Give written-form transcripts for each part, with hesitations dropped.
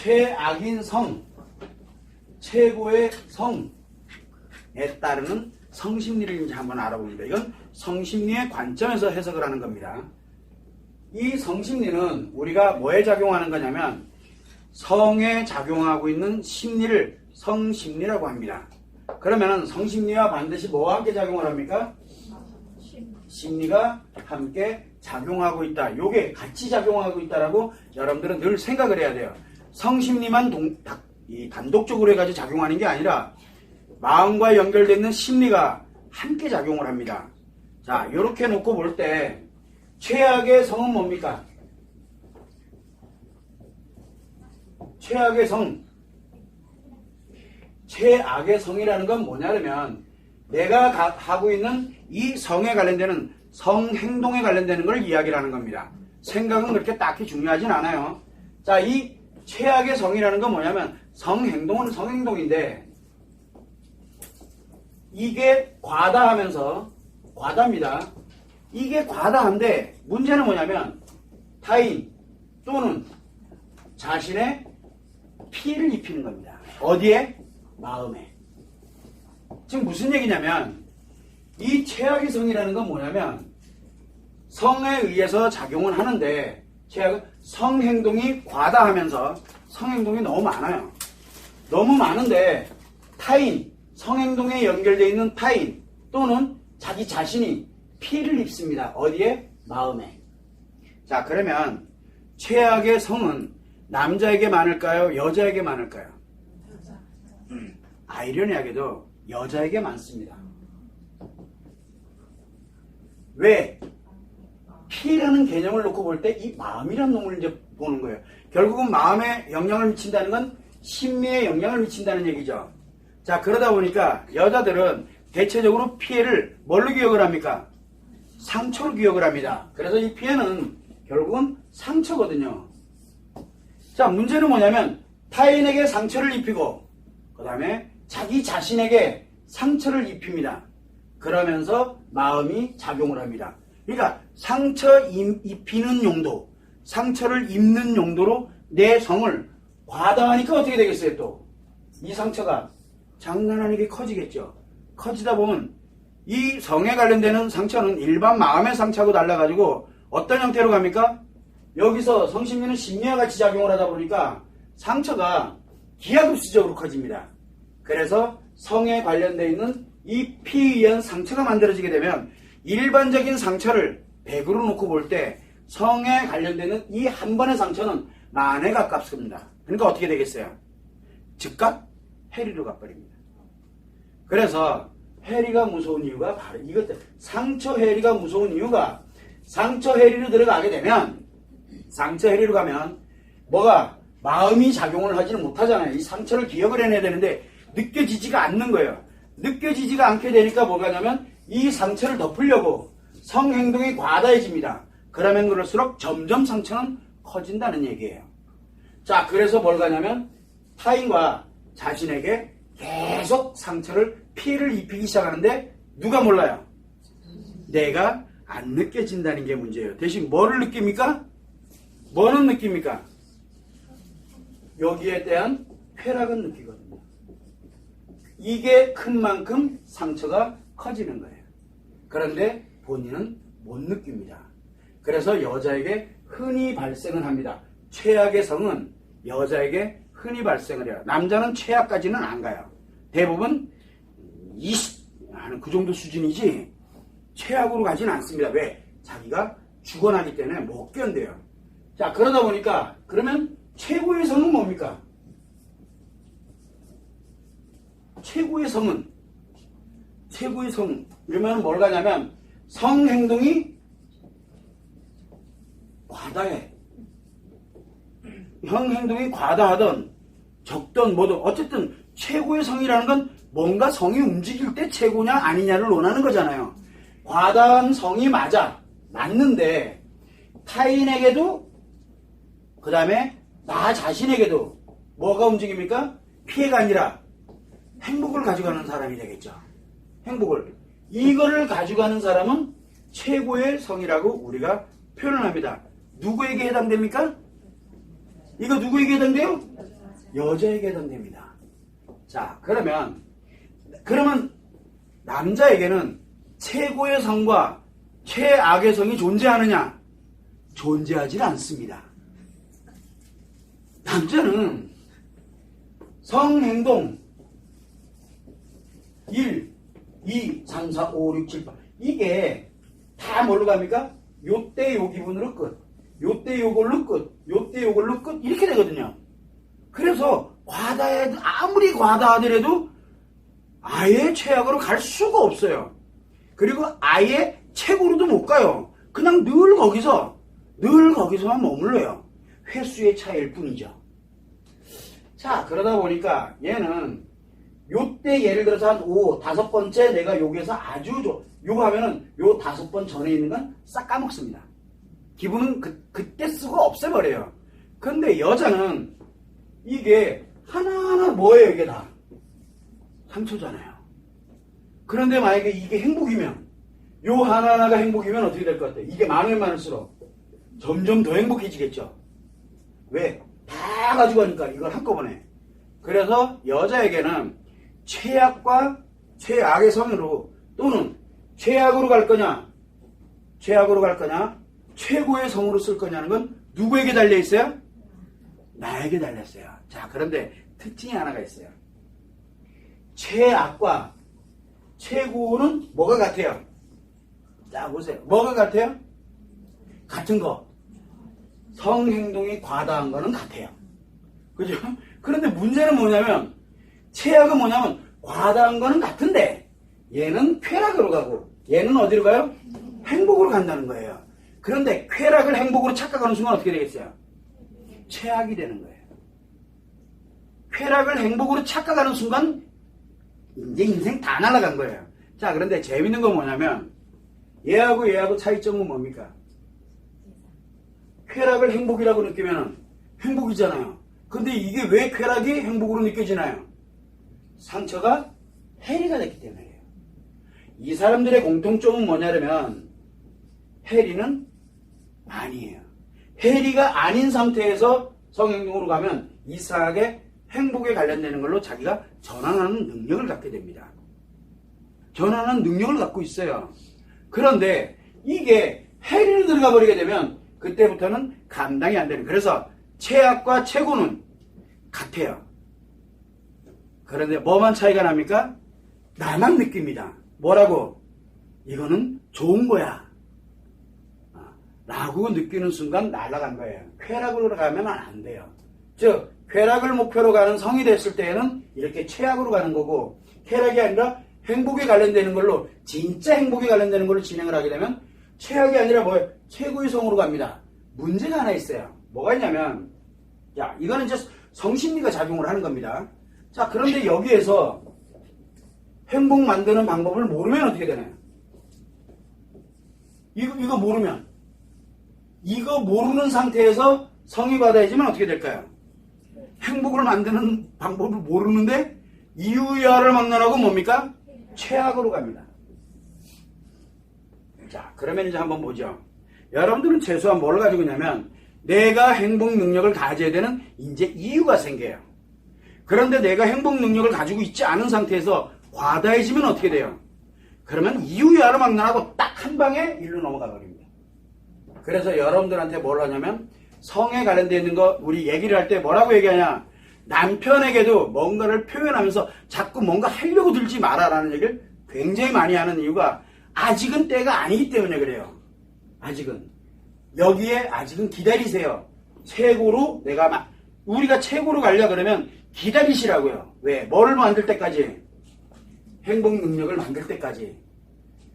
최악인 성, 최고의 성에 따르는 성심리를 이제 한번 알아봅니다. 이건 성심리의 관점에서 해석을 하는 겁니다. 이 성심리는 우리가 뭐에 작용하는 거냐면 성에 작용하고 있는 심리를 성심리라고 합니다. 그러면 성심리와 반드시 뭐와 함께 작용을 합니까? 심리가 함께 작용하고 있다. 요게 같이 작용하고 있다라고 여러분들은 늘 생각을 해야 돼요. 성심리만 단독적으로 해가지고 작용하는 게 아니라 마음과 연결되어 있는 심리가 함께 작용을 합니다. 자, 이렇게 놓고 볼 때 최악의 성은 뭡니까? 최악의 성. 최악의 성이라는 건 뭐냐면 내가 하고 있는 이 성에 관련되는 성행동에 관련되는 걸 이야기를 하는 겁니다. 생각은 그렇게 딱히 중요하진 않아요. 자, 이 최악의 성이라는 건 뭐냐면 성행동은 성행동인데 이게 과다합니다. 이게 과다한데 문제는 뭐냐면 타인 또는 자신의 피해를 입히는 겁니다. 어디에? 마음에. 지금 무슨 얘기냐면 이 최악의 성이라는 건 뭐냐면 성에 의해서 작용은 하는데 최악은 성행동이 과다하면서 성행동이 너무 많아요. 너무 많은데 타인, 성행동에 연결되어 있는 타인 또는 자기 자신이 피해를 입습니다. 어디에? 마음에. 자, 그러면 최악의 성은 남자에게 많을까요? 여자에게 많을까요? 아이러니하게도 여자에게 많습니다. 왜? 피라는 개념을 놓고 볼 때 이 마음이라는 놈을 이제 보는 거예요. 결국은 마음에 영향을 미친다는 건 심리에 영향을 미친다는 얘기죠. 자, 그러다 보니까 여자들은 대체적으로 피해를 뭘로 기억을 합니까? 상처로 기억을 합니다. 그래서 이 피해는 결국은 상처거든요. 자, 문제는 뭐냐면 타인에게 상처를 입히고 그 다음에 자기 자신에게 상처를 입힙니다. 그러면서 마음이 작용을 합니다. 그러니까 상처 입히는 용도, 상처를 입는 용도로 내 성을 과다하니까 어떻게 되겠어요? 또 이 상처가 장난 아니게 커지겠죠. 커지다 보면 이 성에 관련되는 상처는 일반 마음의 상처하고 달라가지고 어떤 형태로 갑니까? 여기서 성심리는 심리와 같이 작용을 하다 보니까 상처가 기하급수적으로 커집니다. 그래서 성에 관련되어 있는 이 피에 의한 상처가 만들어지게 되면 일반적인 상처를 100으로 놓고 볼 때 성에 관련되는 이 한 번의 상처는 만에 가깝습니다. 그러니까 어떻게 되겠어요? 즉각 해리로 가버립니다. 그래서 해리가 무서운 이유가 바로 이것 때문에 상처 해리가 무서운 이유가 상처 해리로 들어가게 되면 상처 해리로 가면 뭐가 마음이 작용을 하지는 못하잖아요. 이 상처를 기억을 해내야 되는데 느껴지지가 않는 거예요. 느껴지지가 않게 되니까 뭐가 하냐면 이 상처를 덮으려고 성행동이 과다해집니다. 그러면 그럴수록 점점 상처는 커진다는 얘기예요. 자, 그래서 뭘 가냐면 타인과 자신에게 계속 상처를 피해를 입히기 시작하는데 누가 몰라요? 내가 안 느껴진다는 게 문제예요. 대신 뭐를 느낍니까? 뭐는 느낍니까? 여기에 대한 쾌락은 느끼거든요. 이게 큰 만큼 상처가 커지는 거예요. 그런데 본인은 못 느낍니다. 그래서 여자에게 흔히 발생을 합니다. 최악의 성은 여자에게 흔히 발생을 해요. 남자는 최악까지는 안 가요. 대부분 20 하는 그 정도 수준이지 최악으로 가지는 않습니다. 왜? 자기가 죽어나기 때문에 못 견뎌요. 자, 그러다 보니까 그러면 최고의 성은 뭡니까? 최고의 성은 이러면 뭘 가냐면 성행동이 과다해. 성행동이 과다하든 적든 뭐든 어쨌든 최고의 성이라는 건 뭔가 성이 움직일 때 최고냐 아니냐를 논하는 거잖아요. 과다한 성이 맞는데 타인에게도 그 다음에 나 자신에게도 뭐가 움직입니까? 피해가 아니라 행복을 가져가는 사람이 되겠죠. 행복을. 이거를 가져가는 사람은 최고의 성이라고 우리가 표현을 합니다. 누구에게 해당됩니까? 이거 누구에게 해당돼요? 여자에게 해당됩니다. 자, 그러면 남자에게는 최고의 성과 최악의 성이 존재하느냐? 존재하지 않습니다. 남자는 성행동 1, 2, 3, 4, 5, 6, 7, 8 이게 다 뭘로 갑니까? 요때 요 기분으로 끝, 요때 요걸로 끝, 요때 요걸로 끝 이렇게 되거든요. 그래서 아무리 과다하더라도 아예 최악으로 갈 수가 없어요. 그리고 아예 최고로도 못 가요. 그냥 늘 거기서만 머물러요. 횟수의 차이일 뿐이죠. 자, 그러다 보니까 얘는 요때 예를 들어서 한 5번째 내가 여기에서 아주 요거 하면은 요 5번 전에 있는 건 싹 까먹습니다. 기분은 그때 쓰고 없애버려요. 근데 여자는 이게 하나하나 뭐예요? 이게 다 상처잖아요. 그런데 만약에 이게 행복이면 요 하나하나가 행복이면 어떻게 될 것 같아요? 이게 많으면 많을수록 점점 더 행복해지겠죠. 왜? 다 가지고 가니까 이걸 한꺼번에. 그래서 여자에게는 최악과 최악의 성으로 또는 최악으로 갈 거냐 최고의 성으로 쓸 거냐는 건 누구에게 달려있어요? 나에게 달렸어요. 자, 그런데 특징이 하나가 있어요. 최악과 최고는 뭐가 같아요? 자, 보세요. 뭐가 같아요? 같은 거. 성행동이 과다한 거는 같아요. 그죠? 그런데 문제는 뭐냐면 최악은 뭐냐면 과다한 거는 같은데 얘는 쾌락으로 가고 얘는 어디로 가요? 행복으로 간다는 거예요. 그런데 쾌락을 행복으로 착각하는 순간 어떻게 되겠어요? 최악이 되는 거예요. 쾌락을 행복으로 착각하는 순간 이제 인생 다 날아간 거예요. 자, 그런데 재밌는 건 뭐냐면 얘하고 차이점은 뭡니까? 쾌락을 행복이라고 느끼면 행복이잖아요. 근데 이게 왜 쾌락이 행복으로 느껴지나요? 상처가 해리가 됐기 때문이에요. 이 사람들의 공통점은 뭐냐면 해리는 아니에요. 해리가 아닌 상태에서 성행동으로 가면 이상하게 행복에 관련되는 걸로 자기가 전환하는 능력을 갖게 됩니다. 전환하는 능력을 갖고 있어요. 그런데 이게 해리로 들어가 버리게 되면 그때부터는 감당이 안 되는. 그래서 최악과 최고는 같아요. 그런데 뭐만 차이가 납니까? 나만 느낍니다. 뭐라고? 이거는 좋은 거야 라고 느끼는 순간 날아간 거예요. 쾌락으로 가면 안 돼요. 즉 쾌락을 목표로 가는 성이 됐을 때에는 이렇게 최악으로 가는 거고, 쾌락이 아니라 행복에 관련되는 걸로, 진짜 행복에 관련되는 걸로 진행을 하게 되면 최악이 아니라 뭐예요? 최고의 성으로 갑니다. 문제가 하나 있어요. 뭐가 있냐면, 자, 이거는 이제 성심리가 작용을 하는 겁니다. 자, 그런데 여기에서 행복 만드는 방법을 모르면 어떻게 되나요? 이거 모르면, 이거 모르는 상태에서 성이 받아야지만 어떻게 될까요? 행복을 만드는 방법을 모르는데 이유야를 막론하고 뭡니까? 최악으로 갑니다. 자, 그러면 이제 한번 보죠. 여러분들은 최소한 뭘 가지고 있냐면 내가 행복 능력을 가져야 되는 이제 이유가 생겨요. 그런데 내가 행복 능력을 가지고 있지 않은 상태에서 과다해지면 어떻게 돼요? 그러면 이유야를 막론하고 딱 한 방에 일로 넘어가 버립니다. 그래서 여러분들한테 뭘 하냐면 성에 관련되어 있는 거 우리 얘기를 할 때 뭐라고 얘기하냐, 남편에게도 뭔가를 표현하면서 자꾸 뭔가 하려고 들지 마라라는 얘기를 굉장히 많이 하는 이유가 아직은 때가 아니기 때문에 그래요. 여기에 아직은 기다리세요. 최고로 우리가 최고로 가려 그러면 기다리시라고요. 왜? 뭐를 만들 때까지? 행복 능력을 만들 때까지.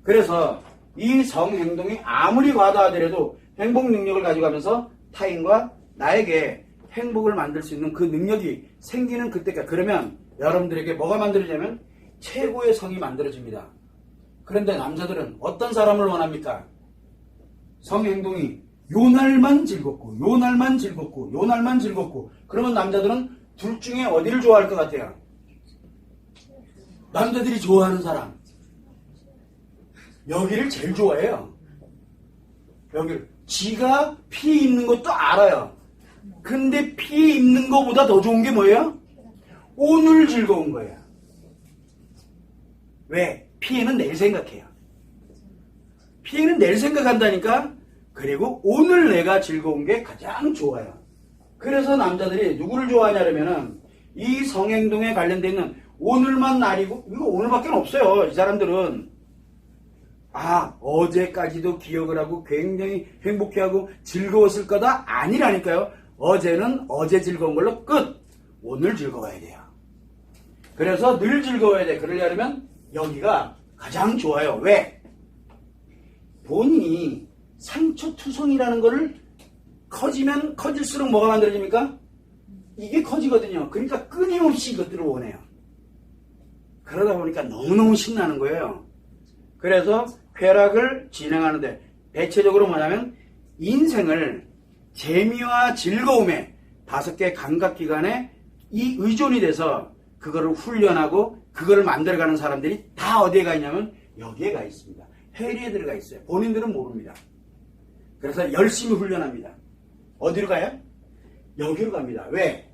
그래서 이 성행동이 아무리 과다하더라도 행복 능력을 가져가면서 타인과 나에게 행복을 만들 수 있는 그 능력이 생기는 그때까지. 그러면 여러분들에게 뭐가 만들어지냐면 최고의 성이 만들어집니다. 그런데 남자들은 어떤 사람을 원합니까? 성행동이 요날만 즐겁고 요날만 즐겁고 요날만 즐겁고. 그러면 남자들은 둘 중에 어디를 좋아할 것 같아요? 남자들이 좋아하는 사람, 여기를 제일 좋아해요. 여기를. 지가 피 있는 것도 알아요. 근데 피해 입는 것보다 더 좋은 게 뭐예요? 오늘 즐거운 거예요. 왜? 피해는 내일 생각해요. 피해는 내일 생각한다니까. 그리고 오늘 내가 즐거운 게 가장 좋아요. 그래서 남자들이 누구를 좋아하냐면은 이 성행동에 관련되어 있는 오늘만 날이고, 이거 오늘밖에 없어요. 이 사람들은. 아, 어제까지도 기억을 하고 굉장히 행복해하고 즐거웠을 거다? 아니라니까요. 어제는 어제 즐거운 걸로 끝. 오늘 즐거워야 돼요. 그래서 늘 즐거워야 돼. 그러려면 여기가 가장 좋아요. 왜? 본인이 상처투성이라는 거를 커지면 커질수록 뭐가 만들어집니까? 이게 커지거든요. 그러니까 끊임없이 이것들을 원해요. 그러다 보니까 너무너무 신나는 거예요. 그래서 쾌락을 진행하는데 대체적으로 뭐냐면 인생을 재미와 즐거움에 5개 감각기관에 이 의존이 돼서 그거를 훈련하고 그거를 만들어가는 사람들이 다 어디에 가 있냐면 여기에 가 있습니다. 해리에 들어가 있어요. 본인들은 모릅니다. 그래서 열심히 훈련합니다. 어디로 가요? 여기로 갑니다. 왜?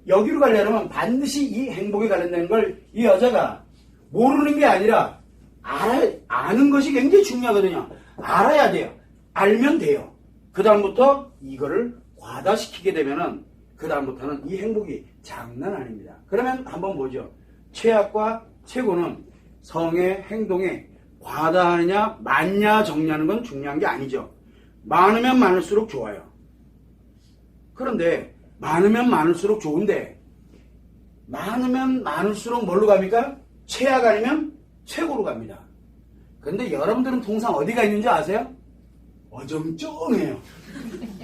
여기로 가려면 반드시 이 행복에 관련된 걸 이 여자가 모르는 게 아니라 아는 것이 굉장히 중요하거든요. 알아야 돼요. 알면 돼요. 그 다음부터 이거를 과다시키게 되면은 그 다음부터는 이 행복이 장난 아닙니다. 그러면 한번 보죠. 최악과 최고는 성의 행동에 과다하느냐 많냐 정리하는 건 중요한 게 아니죠. 많으면 많을수록 좋아요. 그런데 많으면 많을수록 좋은데 많으면 많을수록 뭘로 갑니까? 최악 아니면 최고로 갑니다. 근데 여러분들은 통상 어디가 있는지 아세요? 어정쩡해요.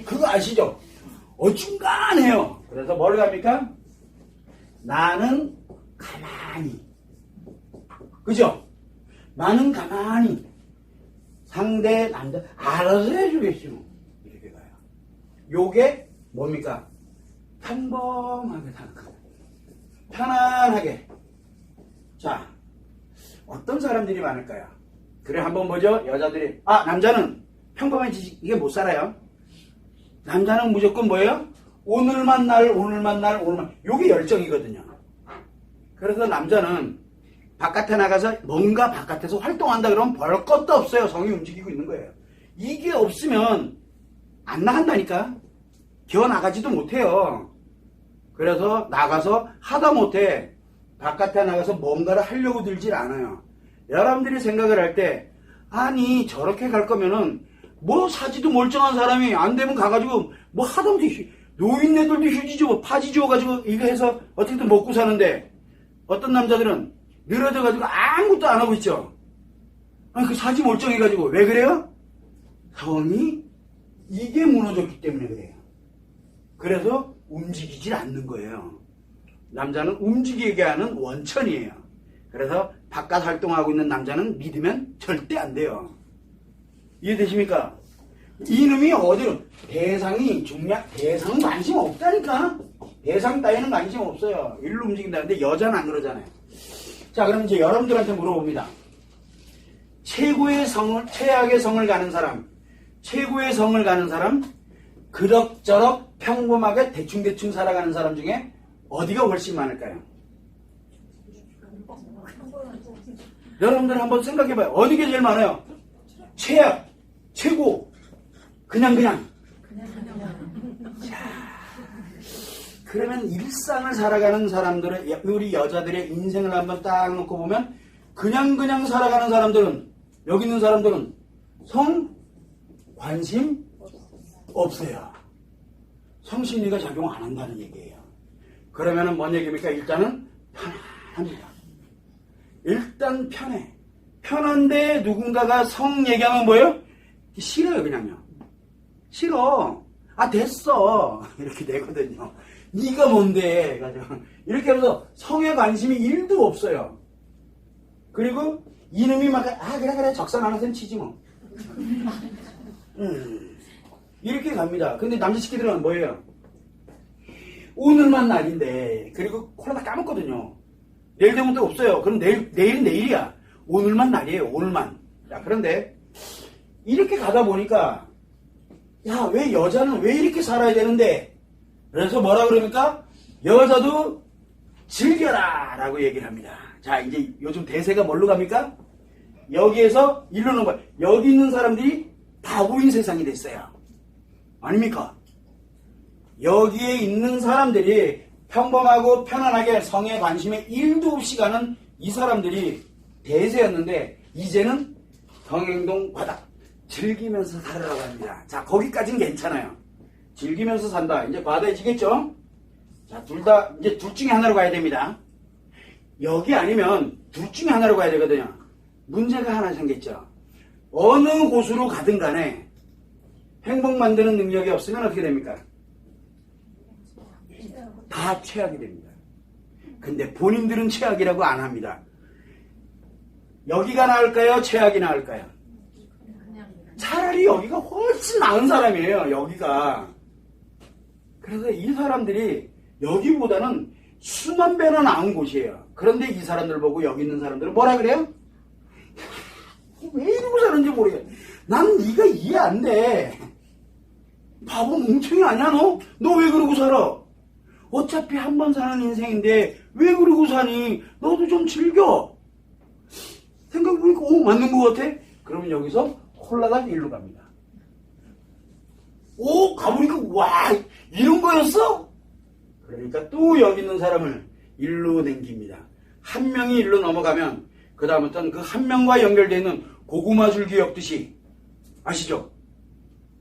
그거 아시죠? 어중간해요. 그래서 뭘 갑니까? 나는 가만히. 그죠? 나는 가만히. 상대 남자 알아서 해주겠지 뭐. 이렇게 가요. 요게 뭡니까? 평범하게 사는 거예요. 편안하게. 자, 어떤 사람들이 많을까요? 그래 한번 보죠. 여자들이 남자는 평범한 지식 이게 못 살아요. 남자는 무조건 뭐예요? 오늘만 날 요게 열정이거든요. 그래서 남자는 바깥에 나가서 뭔가 바깥에서 활동한다 그러면 별 것도 없어요. 성이 움직이고 있는 거예요. 이게 없으면 안 나간다니까. 기어 나가지도 못해요. 그래서 나가서 하다 못해 바깥에 나가서 뭔가를 하려고 들질 않아요. 여러분들이 생각을 할 때 아니 저렇게 갈 거면은 뭐 사지도 멀쩡한 사람이 안 되면 가가지고 뭐 하다못해 노인네들도 휴지 줘 파지 줘가지고 이거 해서 어떻게든 먹고 사는데 어떤 남자들은 늘어져가지고 아무것도 안 하고 있죠. 아니 그 사지 멀쩡해가지고 왜 그래요? 성이 이게 무너졌기 때문에 그래요. 그래서 움직이질 않는 거예요. 남자는 움직이게 하는 원천이에요. 그래서 바깥 활동하고 있는 남자는 믿으면 절대 안 돼요. 이해되십니까? 이놈이 어디로 대상은 관심 없다니까. 대상 따위는 관심 없어요. 일로 움직인다는데 여자는 안 그러잖아요. 자, 그럼 이제 여러분들한테 물어봅니다. 최악의 성을 가는 사람, 그럭저럭 평범하게 대충대충 살아가는 사람 중에 어디가 훨씬 많을까요? 여러분들 한번 생각해봐요. 어디가 제일 많아요? 최악, 최고, 그냥. 자, 그러면 일상을 살아가는 사람들의, 우리 여자들의 인생을 한번 딱 놓고 보면 그냥 살아가는 사람들은, 여기 있는 사람들은 성 관심 없어요. 성심리가 작용 안 한다는 얘기예요. 그러면은 뭔 얘기입니까? 일단은 편안합니다. 일단 편해. 편한데 누군가가 성 얘기하면 뭐예요? 싫어요, 그냥요. 싫어. 됐어. 이렇게 되거든요. 네가 뭔데? 해가지고 이렇게 해서 성에 관심이 1도 없어요. 그리고 이놈이 막 그래 적상 하나선 치지 뭐. 이렇게 갑니다. 근데 남자친구들은 뭐예요? 오늘만 날인데, 그리고 코로나 까먹거든요. 내일 되면 또 없어요. 그럼 내일은 내일이야. 오늘만 날이에요. 오늘만. 자, 그런데 이렇게 가다 보니까 왜 여자는 왜 이렇게 살아야 되는데 그래서 뭐라 그러니까 여자도 즐겨라 라고 얘기를 합니다. 자, 이제 요즘 대세가 뭘로 갑니까? 여기에서 일로 넘어가. 여기 있는 사람들이 바보인 세상이 됐어요. 아닙니까? 여기에 있는 사람들이 평범하고 편안하게 성에 관심에 1도 없이 가는 이 사람들이 대세였는데 이제는 성행동 바닥 즐기면서 살으라고 합니다. 자, 거기까지는 괜찮아요. 즐기면서 산다. 이제 과다해지겠죠? 자, 이제 둘 중에 하나로 가야 됩니다. 여기 아니면 둘 중에 하나로 가야 되거든요. 문제가 하나 생겼죠. 어느 곳으로 가든 간에 행복 만드는 능력이 없으면 어떻게 됩니까? 다 최악이 됩니다. 근데 본인들은 최악이라고 안 합니다. 여기가 나을까요? 최악이 나을까요? 차라리 여기가 훨씬 나은 사람이에요. 여기가. 그래서 이 사람들이 여기보다는 수만 배나 나은 곳이에요. 그런데 이 사람들 보고 여기 있는 사람들은 뭐라 그래요? 왜 이러고 사는지 모르겠어. 난 네가 이해 안 돼. 바보 멍청이 아니야 너? 너 왜 그러고 살아? 어차피 한 번 사는 인생인데 왜 그러고 사니? 너도 좀 즐겨. 생각해보니까 맞는 것 같아? 그러면 여기서 홀라당 일로 갑니다. 가보니까 와 이런 거였어? 그러니까 또 여기 있는 사람을 일로 댕깁니다. 한 명이 일로 넘어가면 그 다음부터는 그 한 명과 연결되어 있는 고구마 줄기 엮듯이 아시죠?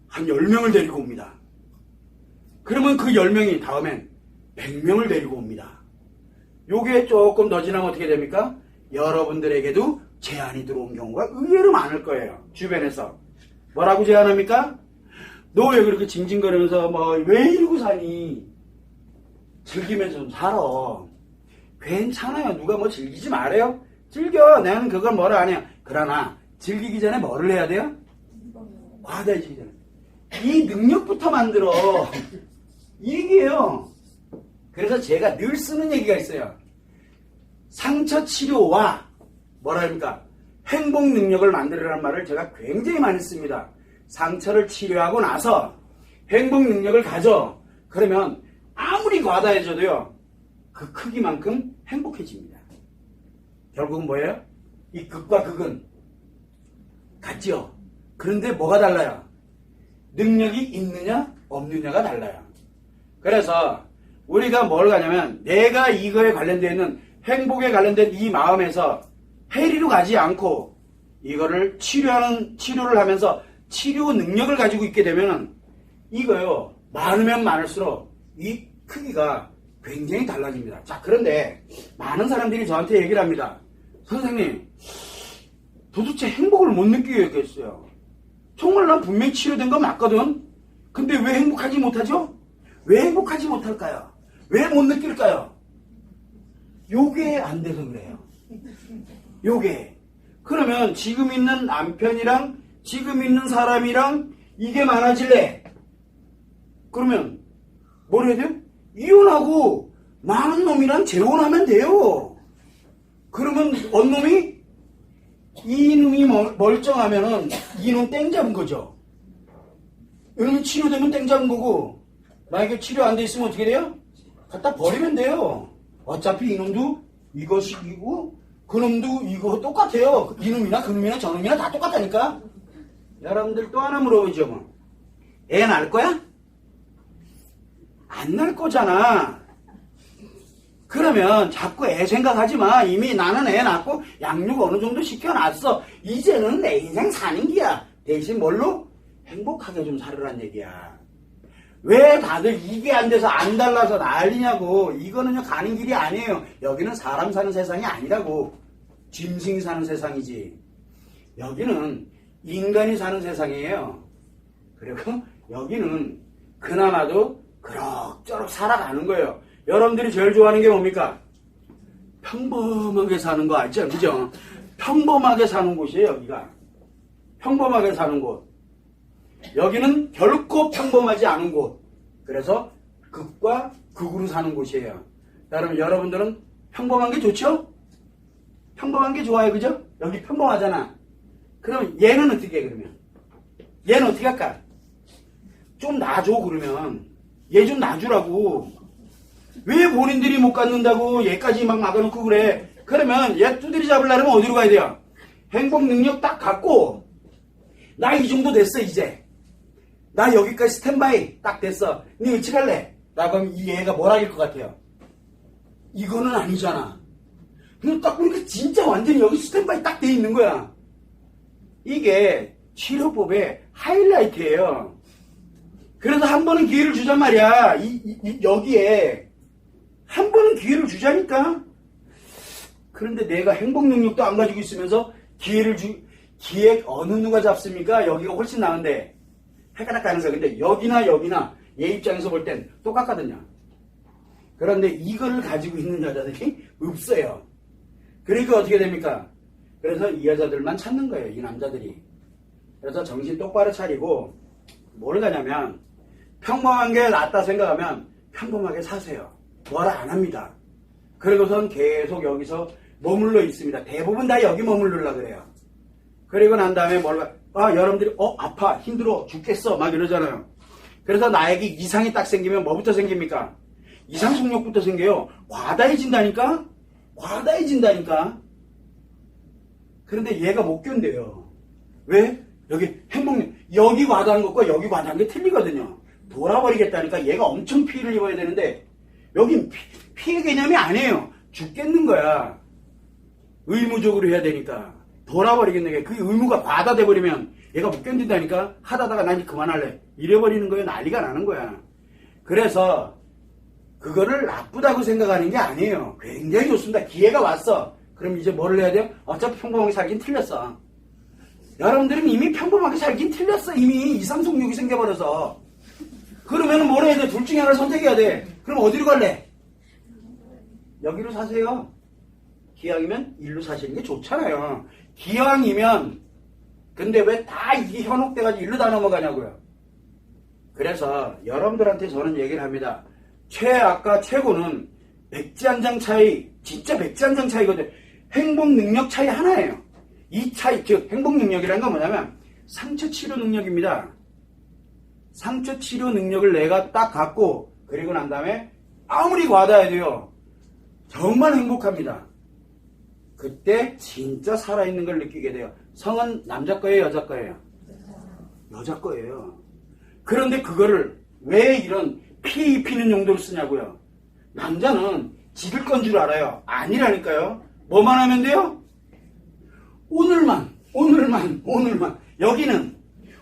한 10명을 데리고 옵니다. 그러면 그 10명이 다음엔 100명을 데리고 옵니다. 요게 조금 더 지나면 어떻게 됩니까? 여러분들에게도 제안이 들어온 경우가 의외로 많을 거예요. 주변에서. 뭐라고 제안합니까? 너 왜 그렇게 징징거리면서 왜 이러고 사니? 즐기면서 좀 살아. 괜찮아요. 누가 즐기지 말아요. 즐겨. 나는 그걸 뭐라 안 해요. 그러나 즐기기 전에 뭐를 해야 돼요? 과다해지기 전에. 이 능력부터 만들어. 이 얘기예요. 그래서 제가 늘 쓰는 얘기가 있어요. 상처 치료와 뭐라 합니까? 행복 능력을 만들으라는 말을 제가 굉장히 많이 씁니다. 상처를 치료하고 나서 행복 능력을 가져. 그러면 아무리 과다해져도요. 그 크기만큼 행복해집니다. 결국은 뭐예요? 이 극과 극은 같죠. 그런데 뭐가 달라요? 능력이 있느냐 없느냐가 달라요. 그래서 우리가 뭘 가냐면 내가 이거에 관련되어 있는 행복에 관련된 이 마음에서 해리로 가지 않고 이거를 치료를 하면서 치료 능력을 가지고 있게 되면 이거요 많으면 많을수록 이 크기가 굉장히 달라집니다. 자, 그런데 많은 사람들이 저한테 얘기를 합니다. 선생님, 도대체 행복을 못 느끼겠어요. 정말 난 분명히 치료된 거 맞거든. 근데 왜 행복하지 못하죠? 왜 행복하지 못할까요? 왜 못 느낄까요? 요게 안 돼서 그래요. 요게. 그러면 지금 있는 남편이랑 지금 있는 사람이랑 이게 많아질래? 그러면 뭘 해야 돼요? 이혼하고 많은 놈이랑 재혼하면 돼요. 그러면 원놈이 이놈이 멀쩡하면은 이놈 땡 잡은 거죠. 이놈이 치료되면 땡 잡은 거고 만약에 치료 안 돼 있으면 어떻게 돼요? 갖다 버리면 돼요. 어차피 이놈도 이것이고 그놈도 이거 똑같아요. 이놈이나 그놈이나 저놈이나 다 똑같다니까. 여러분들 또 하나 물어보죠. 뭐. 애 낳을 거야? 안 낳을 거잖아. 그러면 자꾸 애 생각하지 마. 이미 나는 애 낳고 양육 어느 정도 시켜놨어. 이제는 내 인생 사는 기야. 대신 뭘로? 행복하게 좀 살으란 얘기야. 왜 다들 이게 안 돼서 안 달라서 난리냐고. 이거는요 가는 길이 아니에요. 여기는 사람 사는 세상이 아니라고. 짐승이 사는 세상이지. 여기는 인간이 사는 세상이에요. 그리고 여기는 그나마도 그럭저럭 살아가는 거예요. 여러분들이 제일 좋아하는 게 뭡니까? 평범하게 사는 거 알죠? 그죠? 평범하게 사는 곳이에요, 여기가. 평범하게 사는 곳. 여기는 결코 평범하지 않은 곳. 그래서 극과 극으로 사는 곳이에요. 여러분들은 평범한 게 좋죠? 평범한 게 좋아요, 그죠? 여기 평범하잖아. 그럼 얘는 어떻게 해, 그러면? 얘는 어떻게 할까? 좀 놔줘, 그러면. 얘 좀 놔주라고. 왜 본인들이 못 갖는다고 얘까지 막 막아놓고 그래. 그러면 얘 두드리 잡으려면 어디로 가야 돼요? 행복 능력 딱 갖고 나 이 정도 됐어 이제. 나 여기까지 스탠바이 딱 됐어. 니 어찌 갈래? 라고 하면 이 얘가 뭘 하길 것 같아요? 이거는 아니잖아. 근데 딱 보니까 진짜 완전히 여기 스탠바이 딱 돼 있는 거야. 이게 치료법의 하이라이트예요. 그래서 한 번은 기회를 주잔 말이야. 여기에 한 번은 기회를 주자니까. 그런데 내가 행복 능력도 안 가지고 있으면서 기회 어느 누가 잡습니까? 여기가 훨씬 나은데 헷갈릴 가능성. 근데 여기나 얘 입장에서 볼 땐 똑같거든요. 그런데 이걸 가지고 있는 여자들이 없어요. 그러니까 어떻게 됩니까? 그래서 이 여자들만 찾는 거예요. 이 남자들이. 그래서 정신 똑바로 차리고 뭘 가냐면 평범한 게 낫다 생각하면 평범하게 사세요. 뭐라 안 합니다. 그리고선 계속 여기서 머물러 있습니다. 대부분 다 여기 머물르려 그래요. 그리고 난 다음에 여러분들이 아파 힘들어 죽겠어 막 이러잖아요. 그래서 나에게 이상이 딱 생기면 뭐부터 생깁니까? 이상 성욕부터 생겨요. 과다해진다니까. 그런데 얘가 못 견뎌요. 왜? 여기 과다한 것과 여기 과다한 게 틀리거든요. 돌아버리겠다니까. 얘가 엄청 피해를 입어야 되는데 여긴 피해 개념이 아니에요. 죽겠는 거야. 의무적으로 해야 되니까. 돌아버리겠는 게 그 의무가 과다돼 버리면 얘가 못 견딘다니까. 하다가 난 이제 그만할래. 이래버리는 거예요. 난리가 나는 거야. 그래서 그거를 나쁘다고 생각하는 게 아니에요. 굉장히 좋습니다. 기회가 왔어. 그럼 이제 뭐를 해야 돼요? 어차피 평범하게 살긴 틀렸어. 여러분들은 이미 평범하게 살긴 틀렸어. 이미 이상속욕이 생겨버려서. 그러면 뭘 해야 돼? 둘 중에 하나를 선택해야 돼. 그럼 어디로 갈래? 여기로 사세요. 기왕이면 일로 사시는 게 좋잖아요. 기왕이면. 근데 왜 다 이게 현혹돼가지고 일로 다 넘어가냐고요. 그래서 여러분들한테 저는 얘기를 합니다. 최악과 최고는 백지 한 장 차이, 진짜 백지 한 장 차이거든요. 행복 능력 차이 하나예요. 이 차이, 즉 행복 능력이라는 건 뭐냐면 상처 치료 능력입니다. 상처 치료 능력을 내가 딱 갖고 그리고 난 다음에 아무리 과다해도요. 정말 행복합니다. 그때 진짜 살아있는 걸 느끼게 돼요. 성은 남자 거예요, 여자 거예요? 여자 거예요. 그런데 그거를 왜 이런 피해 입히는 용도로 쓰냐고요. 남자는 지들 건 줄 알아요. 아니라니까요. 뭐만 하면 돼요? 오늘만. 여기는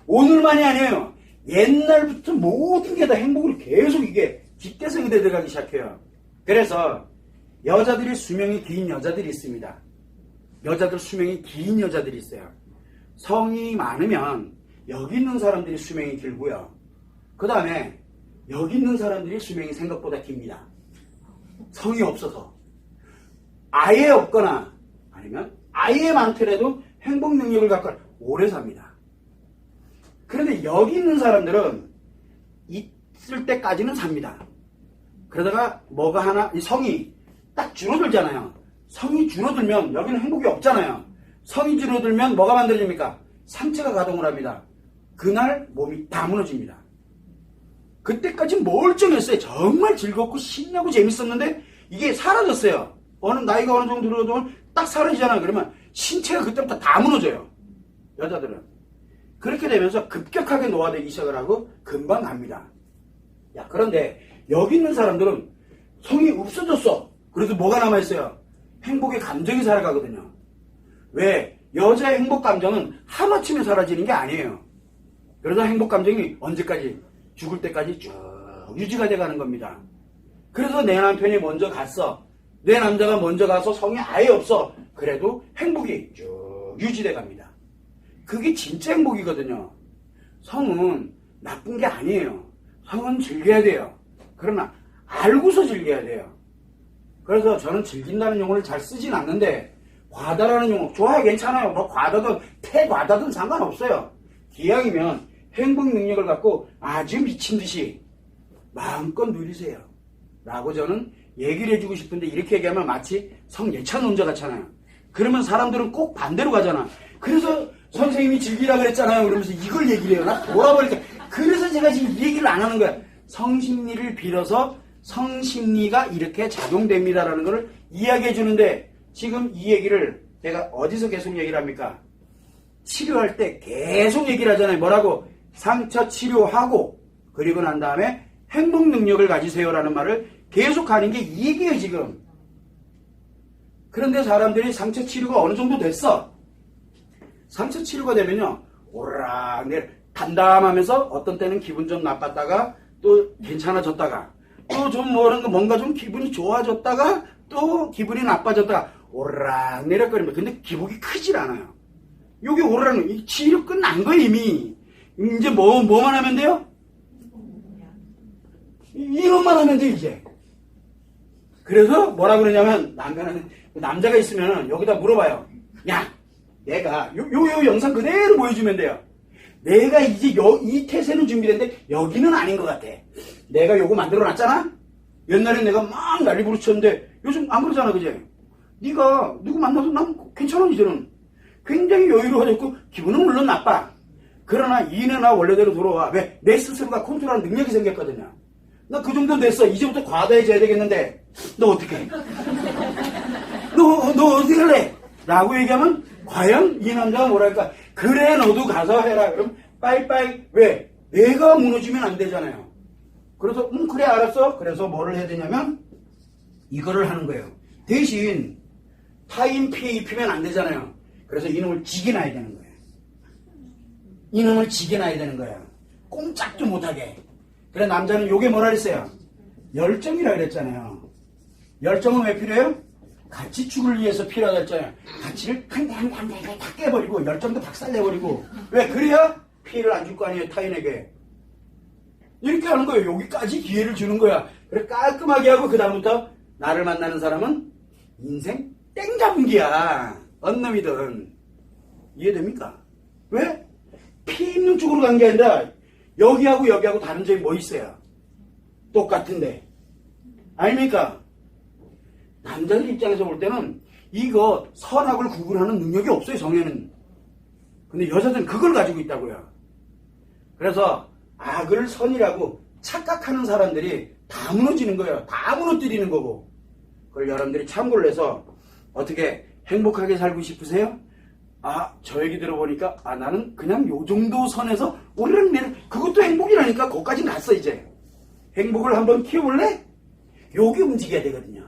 오늘만이 아니에요. 옛날부터 모든 게 다 행복으로 계속 이게 깃대성이 들어가기 시작해요. 그래서 여자들이 수명이 긴 여자들이 있습니다. 여자들 수명이 긴 여자들이 있어요. 성이 많으면 여기 있는 사람들이 수명이 길고요. 그 다음에 여기 있는 사람들이 수명이 생각보다 깁니다. 성이 없어서. 아예 없거나 아니면 아예 많더라도 행복 능력을 갖고 오래 삽니다. 그런데 여기 있는 사람들은 있을 때까지는 삽니다. 그러다가 뭐가 하나, 이 성이 딱 줄어들잖아요. 성이 줄어들면 여기는 행복이 없잖아요. 성이 줄어들면 뭐가 만들어집니까? 상체가 가동을 합니다. 그날 몸이 다 무너집니다. 그때까지 멀쩡했어요. 정말 즐겁고 신나고 재밌었는데 이게 사라졌어요. 나이가 어느 정도 들어도 딱 사라지잖아요. 그러면 신체가 그때부터 다 무너져요. 여자들은. 그렇게 되면서 급격하게 노화되기 시작을 하고 금방 갑니다. 그런데 여기 있는 사람들은 성이 없어졌어. 그래도 뭐가 남아있어요? 행복의 감정이 살아가거든요. 왜? 여자의 행복 감정은 하루아침에 사라지는 게 아니에요. 그래서 행복 감정이 언제까지? 죽을 때까지 쭉 유지가 돼가는 겁니다. 그래서 내 남편이 먼저 갔어. 내 남자가 먼저 가서 성이 아예 없어. 그래도 행복이 쭉 유지돼 갑니다. 그게 진짜 행복이거든요. 성은 나쁜 게 아니에요. 성은 즐겨야 돼요. 그러나 알고서 즐겨야 돼요. 그래서 저는 즐긴다는 용어를 잘 쓰진 않는데 과다라는 용어 좋아요. 괜찮아요. 뭐 과다든 태과다든 상관없어요. 기왕이면 행복 능력을 갖고 아주 미친 듯이 마음껏 누리세요. 라고 저는 얘기를 해주고 싶은데 이렇게 얘기하면 마치 성예찬론자 같잖아요. 그러면 사람들은 꼭 반대로 가잖아. 그래서 선생님이 즐기라 그랬잖아요. 그러면서 이걸 얘기를 해요. 나 돌아버리니까. 그래서 제가 지금 이 얘기를 안 하는 거야. 성심리를 빌어서 성심리가 이렇게 작용됩니다라는 것을 이야기해 주는데 지금 이 얘기를 제가 어디서 계속 얘기를 합니까? 치료할 때 계속 얘기를 하잖아요. 뭐라고? 상처 치료하고 그리고 난 다음에 행복 능력을 가지세요라는 말을 계속 하는 게 이 얘기예요 지금. 그런데 사람들이 상처 치료가 어느 정도 됐어. 상처 치료가 되면요 오락내락 담담하면서 어떤 때는 기분 좀 나빴다가 또 괜찮아졌다가 또 좀 뭔가 좀 기분이 좋아졌다가 또 기분이 나빠졌다가 오락내락거립니다. 근데 기복이 크질 않아요. 요게 오락내락 이 치료 끝난 거예요 이미. 이제 뭐만 하면 돼요? 이것만 하면 돼 이제. 그래서 뭐라 그러냐면 남자가 있으면 여기다 물어봐요. 야 내가 요 영상 그대로 보여주면 돼요. 내가 이제 이 태세는 준비됐는데 여기는 아닌 것 같아. 내가 요거 만들어 놨잖아? 옛날에 내가 막 난리 부르쳤는데 요즘 안 그러잖아 그제? 네가 누구 만나서 난 괜찮아 이제는. 굉장히 여유로워졌고 기분은 물론 나빠. 그러나 이내 나 원래대로 돌아와. 왜? 내 스스로가 컨트롤하는 능력이 생겼거든요. 나 그 정도 됐어. 이제부터 과다해져야 되겠는데 너 어떻게 해? 너 어떻게 할래? 라고 얘기하면 과연 이 남자가 뭐랄까 그래 너도 가서 해라. 그럼 빠이빠이. 왜? 내가 무너지면 안 되잖아요. 그래서 그래 알았어. 그래서 뭐를 해야 되냐면 이거를 하는 거예요. 대신 타인 피해 입히면 안 되잖아요. 그래서 이놈을 지게놔야 되는 거예요. 이놈을 지게놔야 되는 거예요. 꼼짝도 못하게. 그래 남자는 요게 뭐라 그랬어요? 열정이라 그랬잖아요. 열정은 왜 필요해요? 가치축을 위해서 필요하다 했잖아요. 가치를 한 대 다 깨버리고 열정도 박살내버리고. 왜? 그래야 피해를 안 줄 거 아니에요 타인에게. 이렇게 하는 거예요. 여기까지 기회를 주는 거야. 그래 깔끔하게 하고 그 다음부터 나를 만나는 사람은 인생 땡잡은기야. 언놈이든. 이해됩니까? 왜? 피 있는 쪽으로 간 게 아니라 여기하고 다른 점이 뭐 있어요? 똑같은데. 아닙니까? 남자들 입장에서 볼 때는 이거 선악을 구분하는 능력이 없어요 성애는. 근데 여자들은 그걸 가지고 있다고요. 그래서 악을 선이라고 착각하는 사람들이 다 무너지는 거예요. 다 무너뜨리는 거고. 그걸 여러분들이 참고를 해서 어떻게 행복하게 살고 싶으세요? 저 얘기 들어보니까 나는 그냥 요 정도 선에서 오르는 그것도 행복이라니까. 거기까지 갔어 이제. 행복을 한번 키워볼래? 요게 움직여야 되거든요.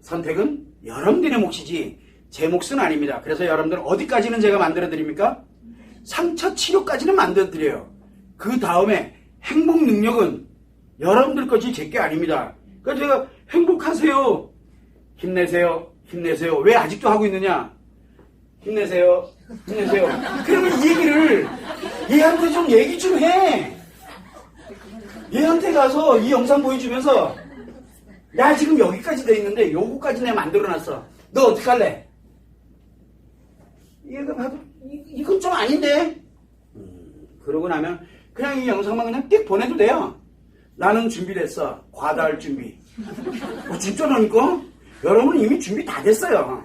선택은 여러분들의 몫이지 제 몫은 아닙니다. 그래서 여러분들은 어디까지는 제가 만들어 드립니까? 상처 치료까지는 만들어 드려요. 그 다음에 행복 능력은 여러분들 것이 제게 아닙니다. 그러니까 제가 행복하세요. 힘내세요. 힘내세요. 왜 아직도 하고 있느냐? 힘내세요. 힘내세요. 그러면 이 얘기를 얘한테 좀 얘기 좀 해. 얘한테 가서 이 영상 보여주면서 야 지금 여기까지 돼 있는데 요거까지 내가 만들어놨어. 너 어떡할래? 얘가 봐도 이건 좀 아닌데. 그러고 나면 그냥 이 영상만 그냥 띡 보내도 돼요. 나는 준비됐어. 과다할 준비. 진짜라니까? 여러분은 이미 준비 다 됐어요.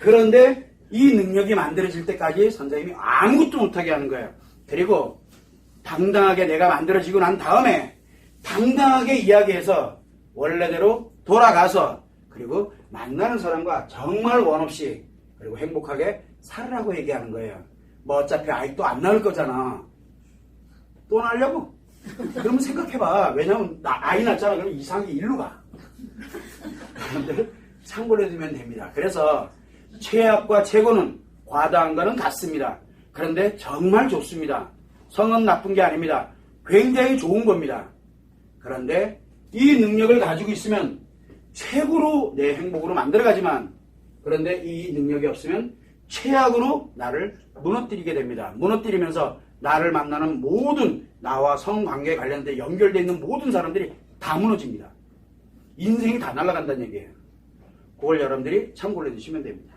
그런데 이 능력이 만들어질 때까지 선생님이 아무것도 못하게 하는 거예요. 그리고 당당하게 내가 만들어지고 난 다음에 당당하게 이야기해서 원래대로 돌아가서 그리고 만나는 사람과 정말 원 없이 그리고 행복하게 살으라고 얘기하는 거예요. 뭐 어차피 아이 또 안 낳을 거잖아. 또 낳으려고? 그러면 생각해봐. 왜냐면 아이 낳잖아. 그럼 이상하게 일로 가. 여러분들 참고를 해두면 됩니다. 그래서 최악과 최고는 과다한 거는 같습니다. 그런데 정말 좋습니다. 성은 나쁜 게 아닙니다. 굉장히 좋은 겁니다. 그런데 이 능력을 가지고 있으면 최고로 내 행복으로 만들어가지만 그런데 이 능력이 없으면 최악으로 나를 무너뜨리게 됩니다. 무너뜨리면서 나를 만나는 모든 나와 성관계에 관련된 연결되어 있는 모든 사람들이 다 무너집니다. 인생이 다 날아간다는 얘기예요. 그걸 여러분들이 참고를 해주시면 됩니다.